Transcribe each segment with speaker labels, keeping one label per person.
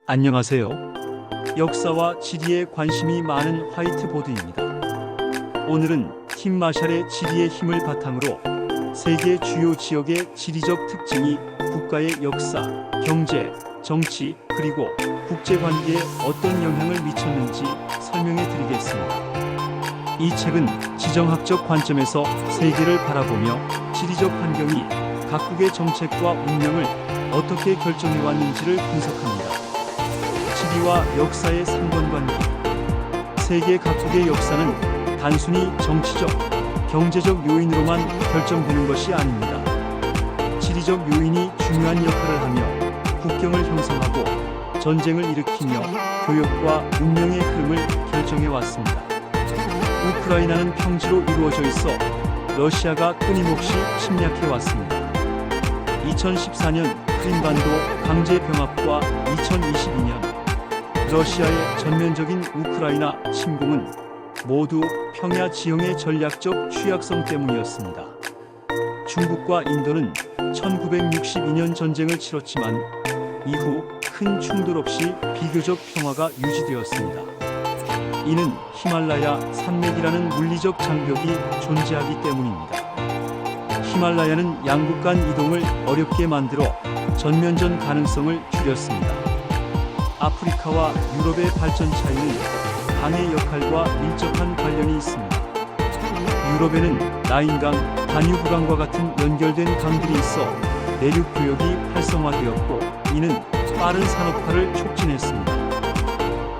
Speaker 1: 안녕하세요. 역사와 지리에 관심이 많은 화이트보드입니다. 오늘은 팀 마샬의 지리의 힘을 바탕으로 세계 주요 지역의 지리적 특징이 국가의 역사, 경제, 정치, 그리고 국제관계에 어떤 영향을 미쳤는지 설명해 드리겠습니다. 이 책은 지정학적 관점에서 세계를 바라보며 지리적 환경이 각국의 정책과 운명을 어떻게 결정해 왔는지를 분석합니다. 지리와 역사의 상관관계. 세계 각국의 역사는 단순히 정치적, 경제적 요인으로만 결정되는 것이 아닙니다. 지리적 요인이 중요한 역할을 하며 국경을 형성하고 전쟁을 일으키며 교역과 운명의 흐름을 결정해 왔습니다. 우크라이나는 평지로 이루어져 있어 러시아가 끊임없이 침략해 왔습니다. 2014년 크림반도 강제 병합과 2022년 러시아의 전면적인 우크라이나 침공은 모두 평야 지형의 전략적 취약성 때문이었습니다. 중국과 인도는 1962년 전쟁을 치렀지만 이후 큰 충돌 없이 비교적 평화가 유지되었습니다. 이는 히말라야 산맥이라는 물리적 장벽이 존재하기 때문입니다. 히말라야는 양국 간 이동을 어렵게 만들어 전면전 가능성을 줄였습니다. 아프리카와 유럽의 발전 차이는 강의 역할과 밀접한 관련이 있습니다. 유럽에는 라인강, 다뉴브강과 같은 연결된 강들이 있어 내륙 교역이 활성화되었고 이는 빠른 산업화를 촉진했습니다.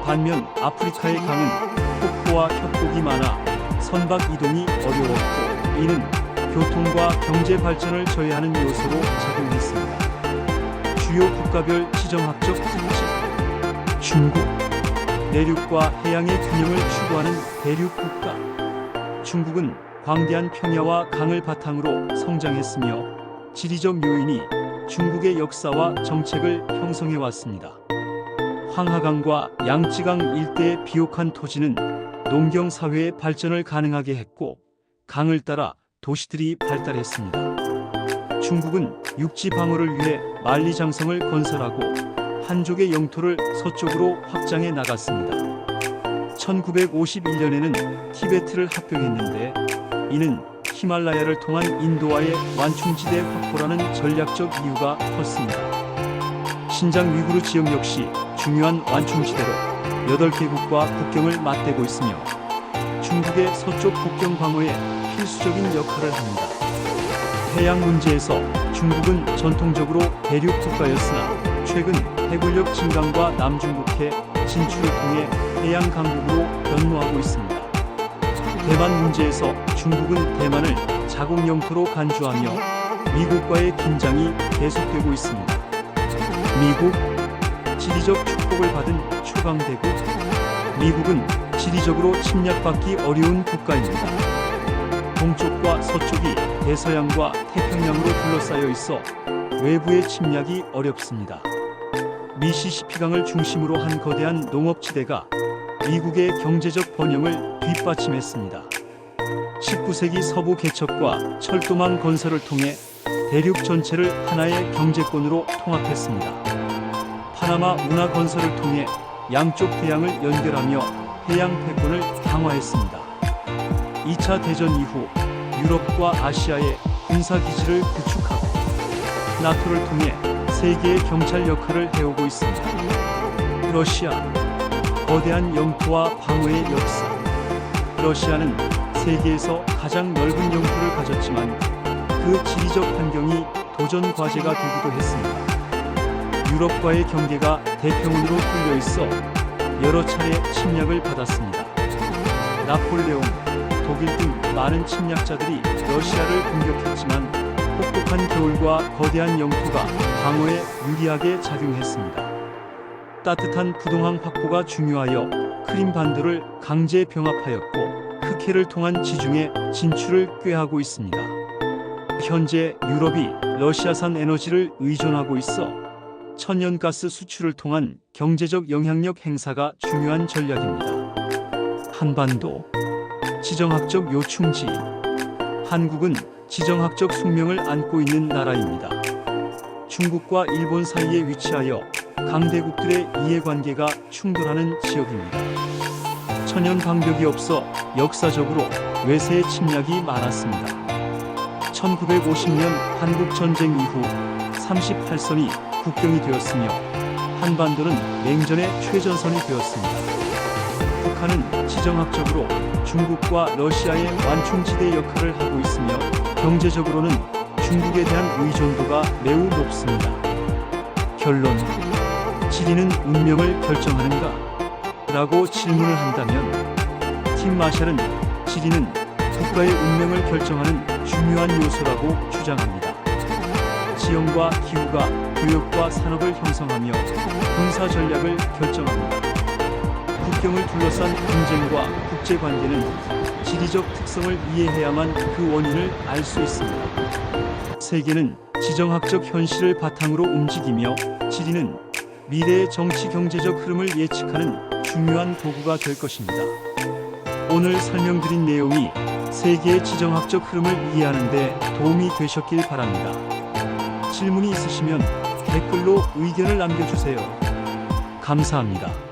Speaker 1: 반면 아프리카의 강은 폭포와 협곡이 많아 선박 이동이 어려웠고 이는 교통과 경제 발전을 저해하는 요소로 작용했습니다. 주요 국가별 지정학적 특징. 중국. 내륙과 해양의 균형을 추구하는 대륙 국가. 중국은 광대한 평야와 강을 바탕으로 성장했으며 지리적 요인이 중국의 역사와 정책을 형성해 왔습니다. 황하강과 양쯔강 일대의 비옥한 토지는 농경 사회의 발전을 가능하게 했고 강을 따라 도시들이 발달했습니다. 중국은 육지 방어를 위해 만리장성을 건설하고 한족의 영토를 서쪽으로 확장해 나갔습니다. 1951년에는 티베트를 합병했는데 이는 히말라야를 통한 인도와의 완충지대 확보라는 전략적 이유가 컸습니다. 신장 위구르 지역 역시 중요한 완충지대로 8개국과 국경을 맞대고 있으며 중국의 서쪽 국경 방어에 필수적인 역할을 합니다. 해양 문제에서 중국은 전통적으로 대륙 국가였으나 최근 해군력 증강과 남중국해 진출을 통해 해양 강국으로 변모하고 있습니다. 대만 문제에서 중국은 대만을 자국 영토로 간주하며 미국과의 긴장이 계속되고 있습니다. 미국, 지리적 축복을 받은 초강대국. 미국은 지리적으로 침략받기 어려운 국가입니다. 동쪽과 서쪽이 대서양과 태평양으로 둘러싸여 있어 외부의 침략이 어렵습니다. 미시시피강을 중심으로 한 거대한 농업지대가 미국의 경제적 번영을 뒷받침했습니다. 19세기 서부 개척과 철도망 건설을 통해 대륙 전체를 하나의 경제권으로 통합했습니다. 파나마 운하 건설을 통해 양쪽 대양을 연결하며 해양 패권을 강화했습니다. 2차 대전 이후 유럽과 아시아의 군사기지를 구축하고 나토를 통해 세계의 경찰 역할을 해오고 있습니다. 러시아. 거대한 영토와 방어의 역사. 러시아는 세계에서 가장 넓은 영토를 가졌지만 그 지리적 환경이 도전 과제가 되기도 했습니다. 유럽과의 경계가 대평원으로 뚫려 있어 여러 차례 침략을 받았습니다. 나폴레옹, 독일 등 많은 침략자들이 러시아를 공격했지만 혹독한 겨울과 거대한 영토가 방어에 유리하게 작용했습니다. 따뜻한 부동항 확보가 중요하여 크림반도를 강제 병합하였고 흑해를 통한 지중해 진출을 꾀하고 있습니다. 현재 유럽이 러시아산 에너지를 의존하고 있어 천연가스 수출을 통한 경제적 영향력 행사가 중요한 전략입니다. 한반도. 지정학적 요충지. 한국은 지정학적 숙명을 안고 있는 나라입니다. 중국과 일본 사이에 위치하여 강대국들의 이해관계가 충돌하는 지역입니다. 천연 방벽이 없어 역사적으로 외세의 침략이 많았습니다. 1950년 한국전쟁 이후 38선이 국경이 되었으며 한반도는 냉전의 최전선이 되었습니다. 북한은 지정학적으로 중국과 러시아의 완충지대 역할을 하고 있으며 경제적으로는 중국에 대한 의존도가 매우 높습니다. 결론, 지리는 운명을 결정하는가? 라고 질문을 한다면 팀 마샬은 지리는 국가의 운명을 결정하는 중요한 요소라고 주장합니다. 지형과 기후가 교역과 산업을 형성하며 군사 전략을 결정합니다. 국경을 둘러싼 분쟁과 국제관계는 지리적 특성을 이해해야만 그 원인을 알 수 있습니다. 세계는 지정학적 현실을 바탕으로 움직이며 지리는 미래의 정치 경제적 흐름을 예측하는 중요한 도구가 될 것입니다. 오늘 설명드린 내용이 세계의 지정학적 흐름을 이해하는 데 도움이 되셨길 바랍니다. 질문이 있으시면 댓글로 의견을 남겨주세요. 감사합니다.